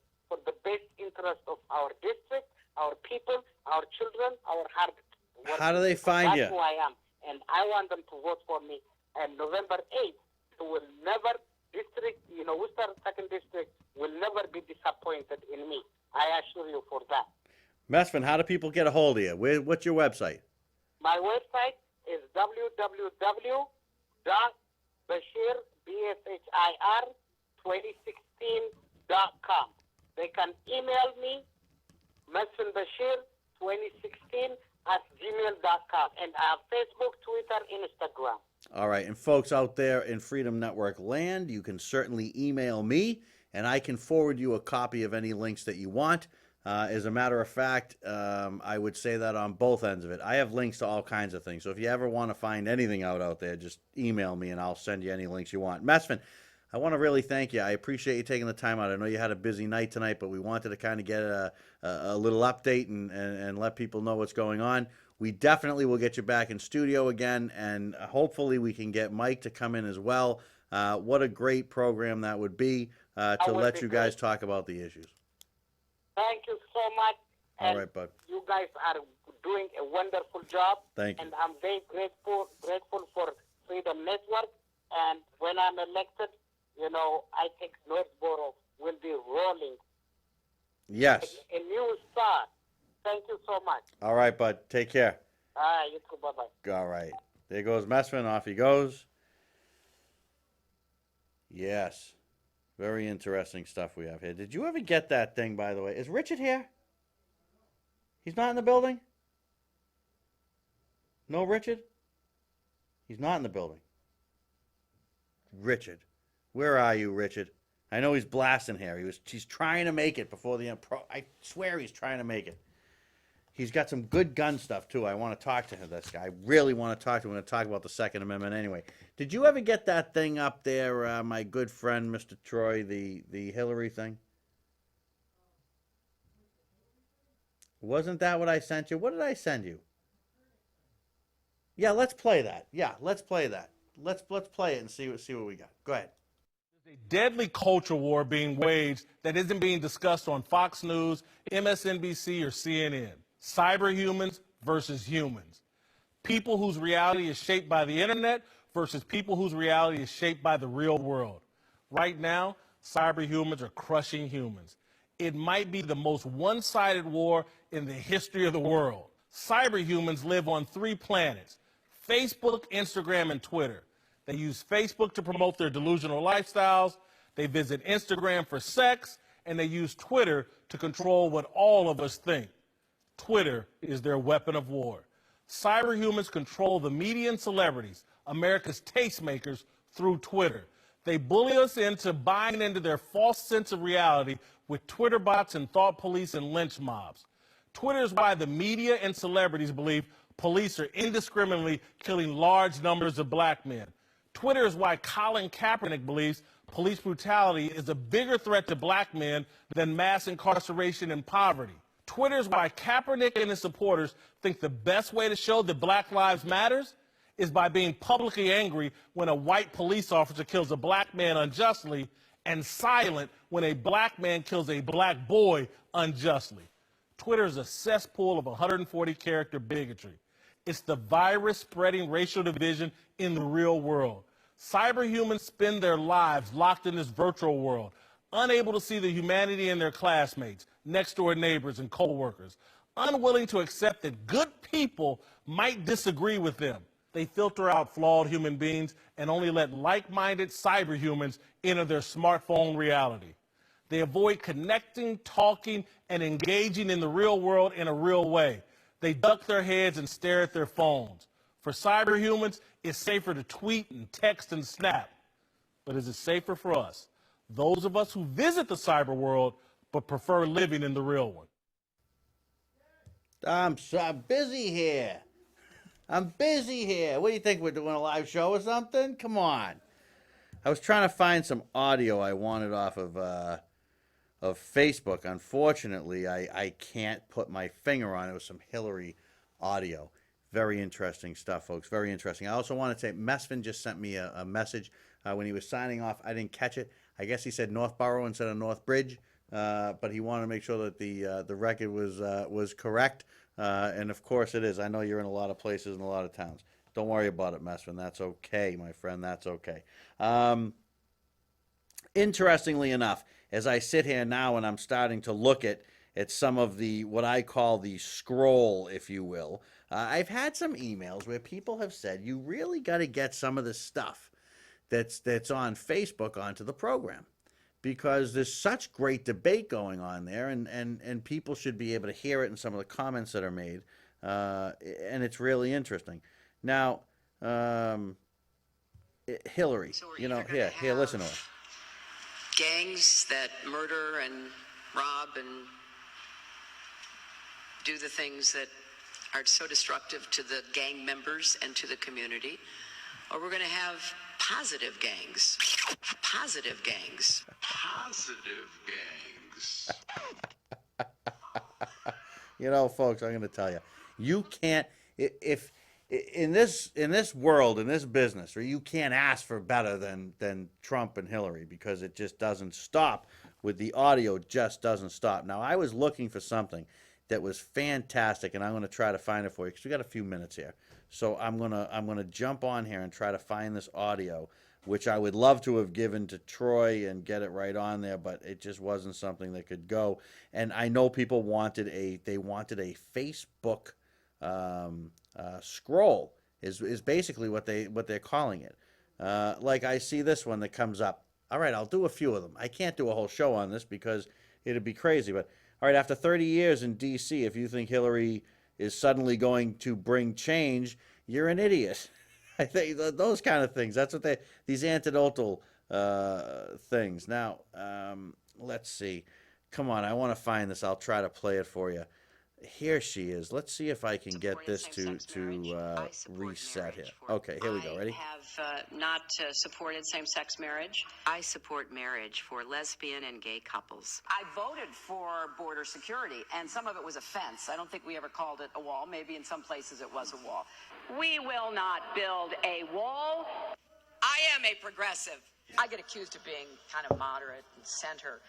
Speaker 3: the best interest of our district, our people, our children, our hard work.
Speaker 2: How do they find you?
Speaker 3: That's who I am, and I want them to vote for me. And November 8th, Worcester 2nd District will never be disappointed in me. I assure you for that.
Speaker 2: Messman, how do people get a hold of you? What's your website?
Speaker 3: My website is www.bashir2016.com. They can email me, Massaman Bashir 2016@gmail.com. And I have Facebook, Twitter, Instagram.
Speaker 2: All right, and folks out there in Freedom Network land, you can certainly email me, and I can forward you a copy of any links that you want. As a matter of fact, I would say that on both ends of it. I have links to all kinds of things, so if you ever want to find anything out there, just email me, and I'll send you any links you want. Messman, I want to really thank you. I appreciate you taking the time out. I know you had a busy night tonight, but we wanted to kind of get a little update and let people know what's going on. We definitely will get you back in studio again, and hopefully we can get Mike to come in as well. What a great program that would be to let you guys talk about the issues.
Speaker 3: Thank you so much.
Speaker 2: All right, bud.
Speaker 3: You guys are doing a wonderful job.
Speaker 2: Thank you.
Speaker 3: And I'm very grateful for Freedom Network. And when I'm elected, I think Northborough will be rolling.
Speaker 2: Yes.
Speaker 3: A new start. Thank you so much.
Speaker 2: All right, bud. Take care.
Speaker 3: All right, you too. Bye-bye.
Speaker 2: All right. There goes Messman. Off he goes. Yes. Very interesting stuff we have here. Did you ever get that thing, by the way? Is Richard here? He's not in the building? No, Richard? He's not in the building. Richard. Where are you, Richard? I know he's blasting here. He's trying to make it before the end. I swear he's trying to make it. He's got some good gun stuff, too. I want to talk to him, this guy. I really want to talk to him. We're going to talk about the Second Amendment anyway. Did you ever get that thing up there, my good friend, Mr. Troy, the Hillary thing? Wasn't that what I sent you? What did I send you? Yeah, let's play that. Yeah, let's play that. Let's play it and see what we got. Go ahead.
Speaker 4: There's a deadly culture war being waged that isn't being discussed on Fox News, MSNBC, or CNN. Cyberhumans versus humans. People whose reality is shaped by the internet versus people whose reality is shaped by the real world. Right now, cyberhumans are crushing humans. It might be the most one-sided war in the history of the world. Cyberhumans live on 3 planets: Facebook, Instagram, and Twitter. They use Facebook to promote their delusional lifestyles. They visit Instagram for sex, and they use Twitter to control what all of us think. Twitter is their weapon of war. Cyberhumans control the media and celebrities, America's tastemakers, through Twitter. They bully us into buying into their false sense of reality with Twitter bots and thought police and lynch mobs. Twitter is why the media and celebrities believe police are indiscriminately killing large numbers of black men. Twitter is why Colin Kaepernick believes police brutality is a bigger threat to black men than mass incarceration and poverty. Twitter is why Kaepernick and his supporters think the best way to show that Black Lives Matters is by being publicly angry when a white police officer kills a black man unjustly and silent when a black man kills a black boy unjustly. Twitter is a cesspool of 140-character bigotry. It's the virus spreading racial division in the real world. Cyberhumans spend their lives locked in this virtual world, unable to see the humanity in their classmates, next-door neighbors, and co-workers, unwilling to accept that good people might disagree with them. They filter out flawed human beings and only let like-minded cyberhumans enter their smartphone reality. They avoid connecting, talking, and engaging in the real world in a real way. They duck their heads and stare at their phones. For cyberhumans, it's safer to tweet and text and snap. But is it safer for us, those of us who visit the cyber world but prefer living in the real one?
Speaker 2: I'm so busy here. I'm busy here. What do you think? We're doing a live show or something? Come on. I was trying to find some audio I wanted off of Facebook. Unfortunately, I can't put my finger on it. It was some Hillary audio. Very interesting stuff, folks. Very interesting. I also want to say, Messman just sent me a message when he was signing off. I didn't catch it. I guess he said Northborough instead of Northbridge, but he wanted to make sure that the record was correct. And of course it is. I know you're in a lot of places and a lot of towns. Don't worry about it, Messman. That's okay, my friend. That's okay. Interestingly enough, as I sit here now and I'm starting to look at some of the, what I call the scroll, if you will, I've had some emails where people have said, you really got to get some of the stuff that's on Facebook onto the program, because there's such great debate going on there, and people should be able to hear it in some of the comments that are made, and it's really interesting. Now, Hillary, you know, here, listen to her.
Speaker 5: Gangs that murder and rob and do the things that are so destructive to the gang members and to the community, or we're going to have positive gangs. Positive gangs.
Speaker 1: Positive gangs.
Speaker 2: You know, folks, I'm going to tell you, you can't, if in this world, in this business, or you can't ask for better than Trump and Hillary, because it just doesn't stop with the audio. Just doesn't stop. Now, I was looking for something that was fantastic, and I'm going to try to find it for you because we got a few minutes here. So I'm gonna jump on here and try to find this audio, which I would love to have given to Troy and get it right on there, but it just wasn't something that could go. And I know people wanted a Facebook scroll is basically what they're calling it. Like I see this one that comes up. All right, I'll do a few of them. I can't do a whole show on this because it'd be crazy. But all right, after 30 years in D.C., if you think Hillary is suddenly going to bring change, you're an idiot. I think those kind of things. That's what these anecdotal things. Now, let's see. Come on, I want to find this. I'll try to play it for you. Here she is. Let's see if I can get this to reset here. Okay, here we go. Ready?
Speaker 5: I have not supported same-sex marriage. I support marriage for lesbian and gay couples. I voted for border security, and some of it was a fence. I don't think we ever called it a wall. Maybe in some places it was a wall. We will not build a wall. I am a progressive. I get accused of being kind of moderate and center.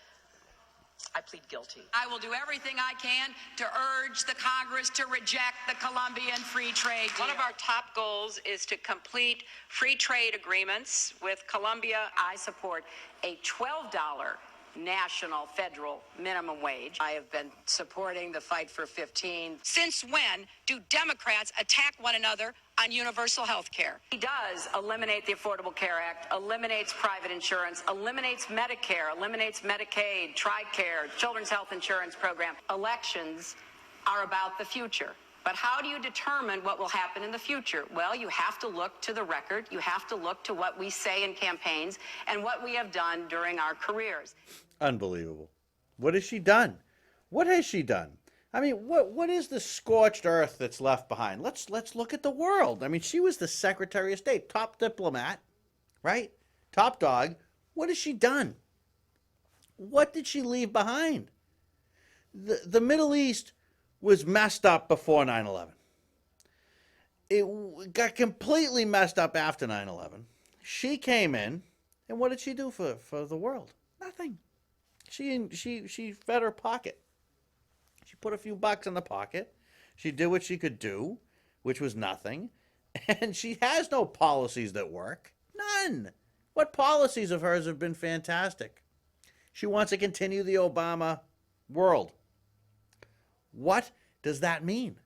Speaker 5: I plead guilty. I will do everything I can to urge the Congress to reject the Colombian free trade deal. One of our top goals is to complete free trade agreements with Colombia. I support a $12 national federal minimum wage. I have been supporting the fight for 15. Since when do Democrats attack one another on universal health care? He does eliminate the Affordable Care Act, eliminates private insurance, eliminates Medicare, eliminates Medicaid, TRICARE, Children's Health Insurance Program. Elections are about the future. But how do you determine what will happen in the future? Well, you have to look to the record. You have to look to what we say in campaigns and what we have done during our careers.
Speaker 2: Unbelievable. What has she done? What has she done? I mean, what is the scorched earth that's left behind? Let's look at the world. I mean, she was the Secretary of State, top diplomat, right? Top dog. What has she done? What did she leave behind? The Middle East was messed up before 9/11. It got completely messed up after 9/11. She came in, and what did she do for the world? Nothing. She fed her pocket. She put a few bucks in the pocket. She did what she could do, which was nothing. And she has no policies that work. None. What policies of hers have been fantastic? She wants to continue the Obama world. What does that mean?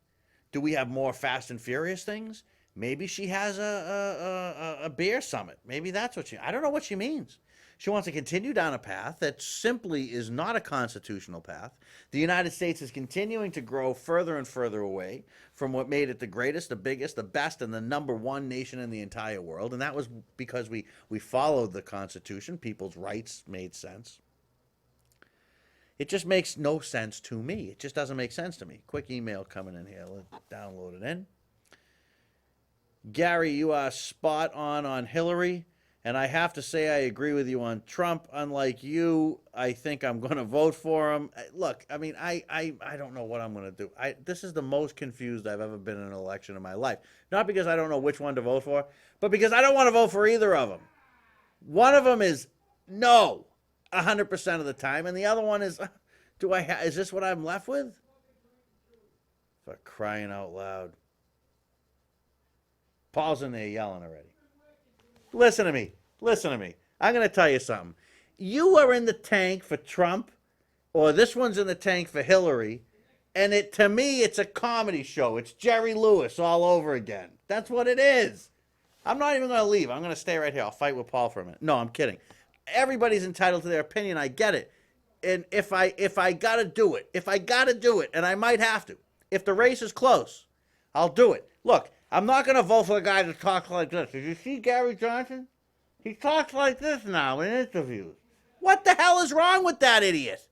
Speaker 2: Do we have more Fast and Furious things? Maybe she has a beer summit. Maybe that's what I don't know what she means. She wants to continue down a path that simply is not a constitutional path. The United States is continuing to grow further and further away from what made it the greatest, the biggest, the best, and the number one nation in the entire world. And that was because we followed the Constitution. People's rights made sense. It just makes no sense to me. It just doesn't make sense to me. Quick email coming in here. Let's download it in. Gary, you are spot on Hillary, and I have to say I agree with you on Trump. Unlike you, I think I'm going to vote for him. Look, I mean, I don't know what I'm going to do. This is the most confused I've ever been in an election in my life. Not because I don't know which one to vote for, but because I don't want to vote for either of them. One of them is no, 100% of the time, and the other one is, is this what I'm left with? For crying out loud. Paul's in there yelling already. Listen to me. I'm going to tell you something. You are in the tank for Trump, or this one's in the tank for Hillary, and to me, it's a comedy show. It's Jerry Lewis all over again. That's what it is. I'm not even going to leave. I'm going to stay right here. I'll fight with Paul for a minute. No, I'm kidding. Everybody's entitled to their opinion. I get it. And if I got to do it, and I might have to, if the race is close, I'll do it. Look, I'm not going to vote for a guy that talks like this. Did you see Gary Johnson? He talks like this now in interviews. What the hell is wrong with that idiot?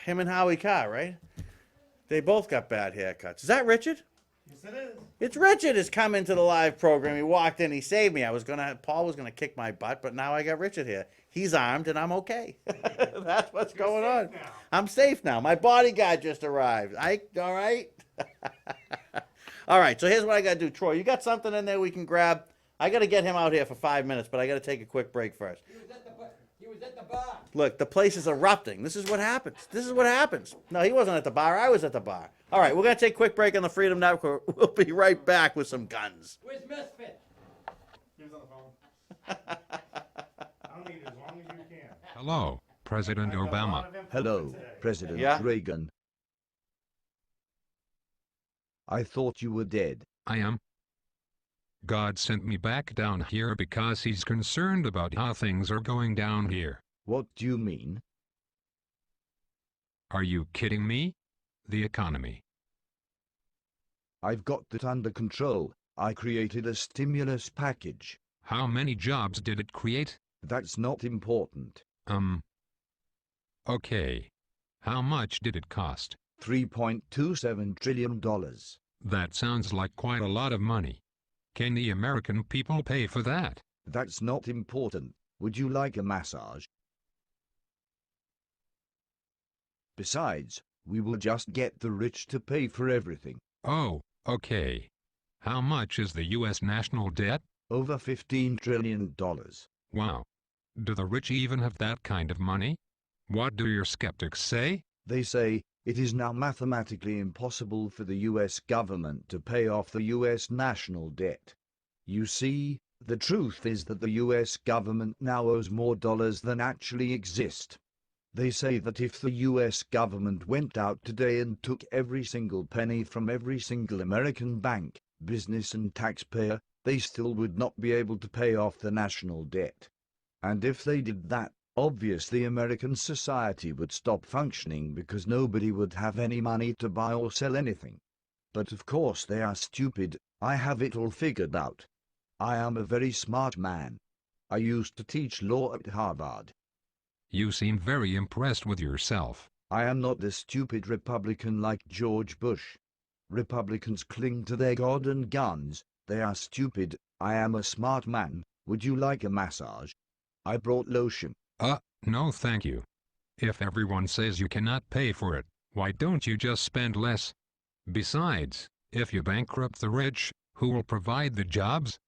Speaker 2: Him and Howie Carr, right? They both got bad haircuts. Is that Richard?
Speaker 1: Yes, it is.
Speaker 2: It's Richard has come into the live program. He walked in. He saved me. Paul was gonna kick my butt, but now I got Richard here. He's armed, and I'm okay. That's what's going on.
Speaker 1: Now.
Speaker 2: I'm safe now. My bodyguard just arrived. All right? All right, so here's what I got to do. Troy, you got something in there we can grab? I got to get him out here for 5 minutes, but I got to take a quick break first.
Speaker 6: He was at the bar.
Speaker 2: Look, the place is erupting. This is what happens. No, he wasn't at the bar. I was at the bar. All right, we're going to take a quick break on the Freedom Network. We'll be right back with some guns.
Speaker 6: Where's Messman?
Speaker 1: He was on the phone. I'll need as long as you can.
Speaker 7: Hello, President Obama.
Speaker 8: Hello, President
Speaker 2: Yeah?
Speaker 8: Reagan. I thought you were dead.
Speaker 7: I am. God sent me back down here because he's concerned about how things are going down here.
Speaker 8: What do you mean?
Speaker 7: Are you kidding me? The economy.
Speaker 8: I've got that under control. I created a stimulus package.
Speaker 7: How many jobs did it create?
Speaker 8: That's not important.
Speaker 7: Okay. How much did it cost?
Speaker 8: $3.27 trillion.
Speaker 7: That sounds like quite a lot of money. Can the American people pay for that?
Speaker 8: That's not important. Would you like a massage? Besides, we will just get the rich to pay for everything.
Speaker 7: Oh, okay. How much is the U.S. national debt?
Speaker 8: Over $15 trillion.
Speaker 7: Wow. Do the rich even have that kind of money? What do your skeptics say?
Speaker 8: They say, it is now mathematically impossible for the U.S. government to pay off the U.S. national debt. You see, the truth is that the U.S. government now owes more dollars than actually exist. They say that if the U.S. government went out today and took every single penny from every single American bank, business and taxpayer, they still would not be able to pay off the national debt. And if they did that, obviously American society would stop functioning because nobody would have any money to buy or sell anything. But of course they are stupid. I have it all figured out. I am a very smart man. I used to teach law at Harvard.
Speaker 7: You seem very impressed with yourself.
Speaker 8: I am not a stupid Republican like George Bush. Republicans cling to their God and guns. They are stupid. I am a smart man. Would you like a massage? I brought lotion.
Speaker 7: No thank you. If everyone says you cannot pay for it, why don't you just spend less? Besides, if you bankrupt the rich, who will provide the jobs?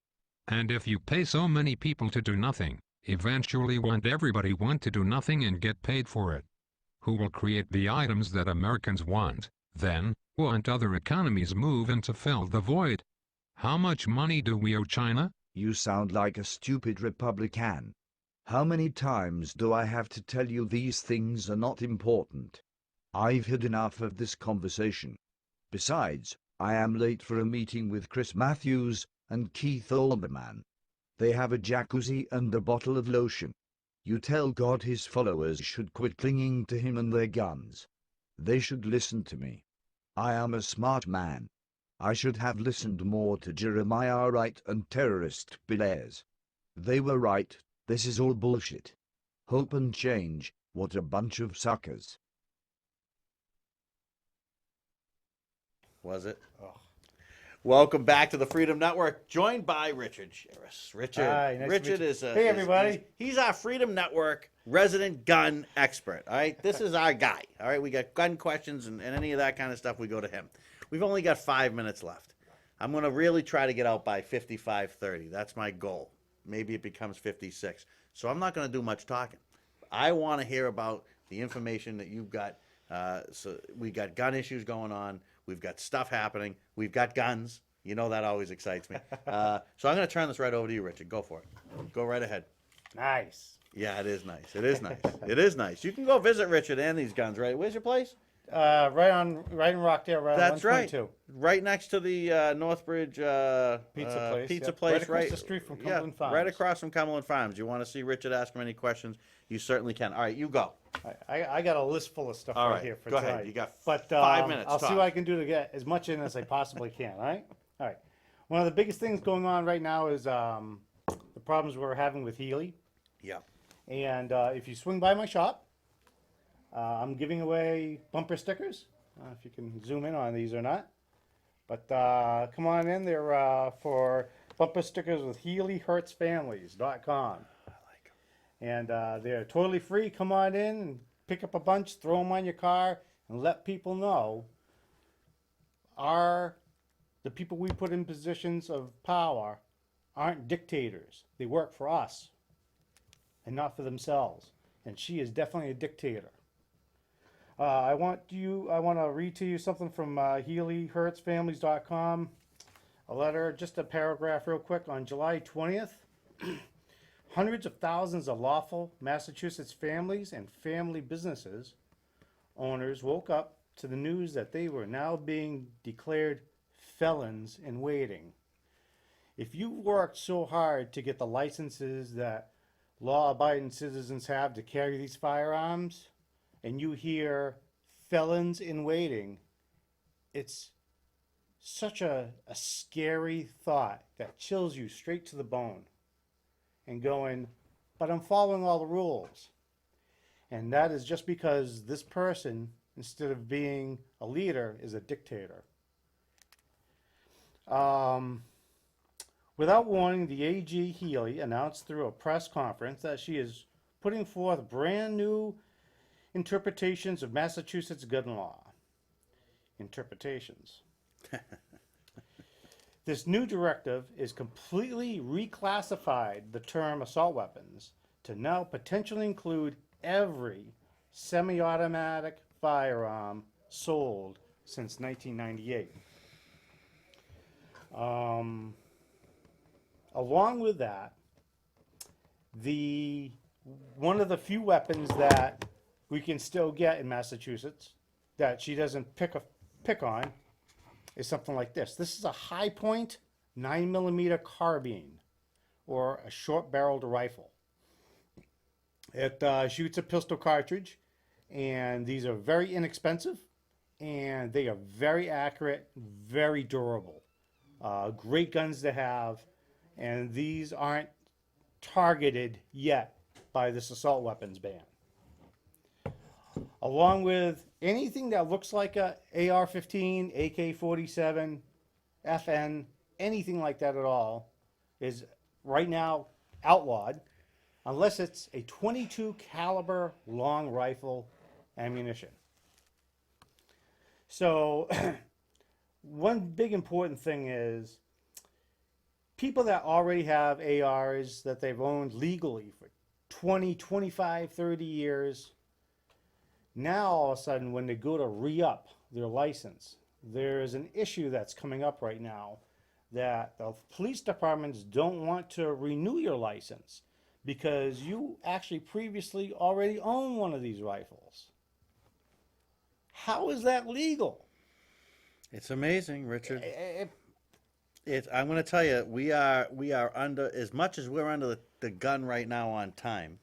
Speaker 7: And if you pay so many people to do nothing, eventually won't everybody want to do nothing and get paid for it? Who will create the items that Americans want? Then, won't other economies move in to fill the void? How much money do we owe China?
Speaker 8: You sound like a stupid Republican. How many times do I have to tell you these things are not important? I've had enough of this conversation. Besides, I am late for a meeting with Chris Matthews and Keith Olbermann. They have a jacuzzi and a bottle of lotion. You tell God his followers should quit clinging to him and their guns. They should listen to me. I am a smart man. I should have listened more to Jeremiah Wright and terrorist Blaze. They were right. This is all bullshit. Hope and change. What a bunch of suckers.
Speaker 2: Was it? Welcome back to the Freedom Network, joined by Richard Shiras. Richard,
Speaker 9: Hi, nice to
Speaker 2: Richard
Speaker 9: meet you.
Speaker 2: is a
Speaker 9: Hey, everybody.
Speaker 2: He's our Freedom Network resident gun expert. All right, this is our guy. All right, we got gun questions and any of that kind of stuff. We go to him. We've only got 5 minutes left. I'm going to really try to get out by 55:30. That's my goal. Maybe it becomes 56. So I'm not going to do much talking. I want to hear about the information that you've got. So we got gun issues going on. We've got stuff happening. We've got guns. You know that always excites me. So I'm going to turn this right over to you, Richard. Go for it. Go right ahead.
Speaker 9: Nice.
Speaker 2: Yeah, it is nice. It is nice. It is nice. You can go visit Richard and these guns, right? Where's your place?
Speaker 9: Right in Rockdale, right
Speaker 2: That's
Speaker 9: on
Speaker 2: right.
Speaker 9: 122.
Speaker 2: Right next to the Northbridge
Speaker 9: Pizza place.
Speaker 2: Pizza
Speaker 9: Yep.
Speaker 2: place,
Speaker 9: Right across the street from Cumberland Farms.
Speaker 2: Right across from Cumberland Farms. You want to see Richard, ask him any questions, you certainly can. All right, you go.
Speaker 9: I got a list full of stuff
Speaker 2: All
Speaker 9: right
Speaker 2: right,
Speaker 9: here for
Speaker 2: go
Speaker 9: tonight.
Speaker 2: ahead. You got
Speaker 9: but,
Speaker 2: 5 minutes.
Speaker 9: I'll see
Speaker 2: tops.
Speaker 9: what I can do to get as much in as I possibly can, all right? All right. One of the biggest things going on right now is the problems we're having with Healy.
Speaker 2: Yeah.
Speaker 9: And if you swing by my shop, I'm giving away bumper stickers. If you can zoom in on these or not. But come on in. They're for bumper stickers with HealyHurtsFamilies.com.
Speaker 2: I like 'em.
Speaker 9: And they're totally free. Come on in and pick up a bunch, throw them on your car, and let people know the people we put in positions of power aren't dictators. They work for us and not for themselves. And she is definitely a dictator. I want to read to you something from HealyHurtsFamilies.com. A letter, just a paragraph real quick. On July 20th, hundreds of thousands of lawful Massachusetts families and family businesses owners woke up to the news that they were now being declared felons in waiting. If you worked so hard to get the licenses that law-abiding citizens have to carry these firearms, and you hear felons in waiting, it's such a scary thought that chills you straight to the bone. And going, but I'm following all the rules. And that is just because this person, instead of being a leader, is a dictator. Without warning, the AG Healy announced through a press conference that she is putting forth brand new interpretations of Massachusetts gun law. Interpretations. This new directive is completely reclassified the term assault weapons to now potentially include every semi-automatic firearm sold since 1998. Along with that, one of the few weapons that we can still get in Massachusetts that she doesn't pick on is something like this. This is a high point 9mm carbine, or a short barreled rifle. It shoots a pistol cartridge, and these are very inexpensive, and they are very accurate, very durable. Great guns to have, and these aren't targeted yet by this assault weapons ban. Along with anything that looks like a AR-15, AK-47, FN, anything like that at all, is right now outlawed, unless it's a .22 caliber long rifle ammunition. So one big important thing is people that already have ARs that they've owned legally for 20, 25, 30 years, now all of a sudden when they go to re-up their license, there's an issue that's coming up right now that the police departments don't want to renew your license because you actually previously already own one of these rifles. How is that legal?
Speaker 2: It's amazing, Richard. I'm going to tell you, we are under, as much as we're under the gun right now on time,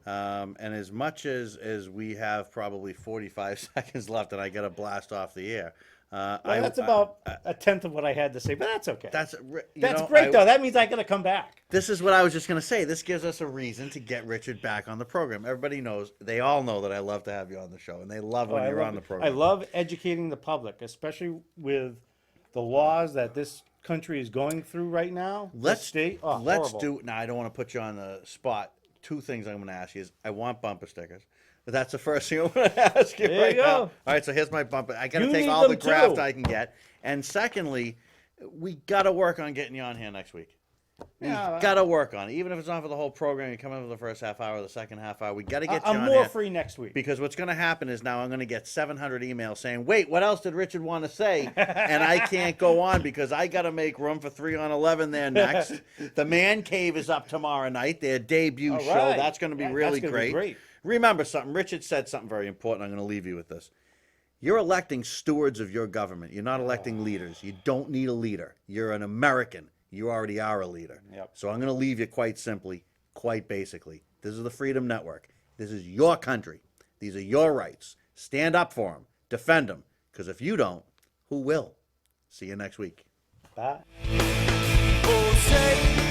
Speaker 2: and as much as we have probably 45 seconds left, and I got to blast off the air.
Speaker 9: That's about a tenth of what I had to say, but that's okay.
Speaker 2: That's
Speaker 9: great, though. That means I got to come back.
Speaker 2: This is what I was just going to say. This gives us a reason to get Richard back on the program. Everybody knows, they all know that I love to have you on the show, and they love when you're on the program.
Speaker 9: I love educating the public, especially with the laws that this country is going through right now.
Speaker 2: Let's
Speaker 9: horrible.
Speaker 2: do. Now, I don't want to put you on the spot. Two things I'm going to ask you is, I want bumper stickers. That's the first thing I'm going to ask you
Speaker 9: There
Speaker 2: right
Speaker 9: you
Speaker 2: now.
Speaker 9: go.
Speaker 2: All right, so here's my bumper. I got to
Speaker 9: You
Speaker 2: take
Speaker 9: need
Speaker 2: all the
Speaker 9: them
Speaker 2: graft
Speaker 9: too.
Speaker 2: I can get. And secondly, we got to work on getting you on here next week. We got to work on it. Even if it's not for the whole program, you come in for the first half hour, the second half hour. We got to get you on
Speaker 9: I'm more
Speaker 2: here.
Speaker 9: free next week.
Speaker 2: Because what's going to happen is now I'm going to get 700 emails saying, wait, what else did Richard want to say? And I can't go on because I got to make room for 3 on 11 there next. The Man Cave is up tomorrow night, their debut show.
Speaker 9: right.
Speaker 2: That's going to be
Speaker 9: Yeah,
Speaker 2: really
Speaker 9: that's gonna be great.
Speaker 2: Remember something. Richard said something very important. I'm going to leave you with this. You're electing stewards of your government. You're not electing leaders. You don't need a leader. You're an American. You already are a leader.
Speaker 9: Yep.
Speaker 2: So I'm going to leave you quite simply, quite basically. This is the Freedom Network. This is your country. These are your rights. Stand up for them. Defend them. Because if you don't, who will? See you next week.
Speaker 9: Bye.
Speaker 1: Oh, say